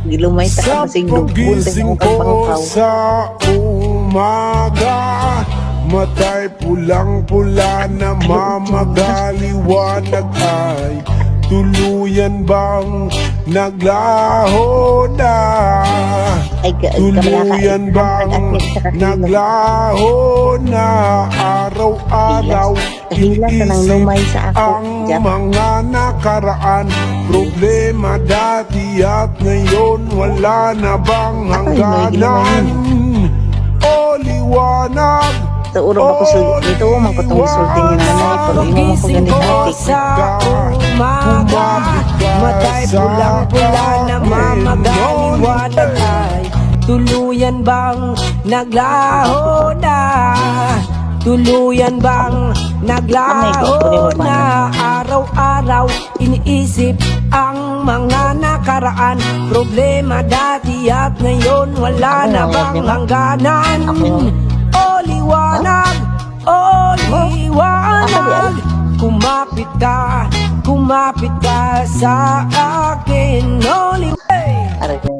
Gilumay ta ka Sa basig dugbol pagising kang ko pangkaw. sa umaga, matay pulang-pula na mamagaliwanag ay tuluyan bang naglaho na? Ay Tuluyan bang naglaho na? Araw-araw Kahila ka nang lumay sa ako. ang mga nakaraan, problema dati at ngayon, wala na bang hangganan? O liwanag, Sa uro ba ko dito man ko tong sulti ni nanay pero imo mo ko ganit atik. Sa umaga, matay pulang-pula na mamagaliwanag ay tuluyan bang naglaho na? Tuluyan bang naglaho na? Araw-araw iniisip ang mga nakaraan, problema dati at ngayon, wala na bang hangganan? O liwanag, o liwanag, kumapit ka sa akin, o liwanag. Aray.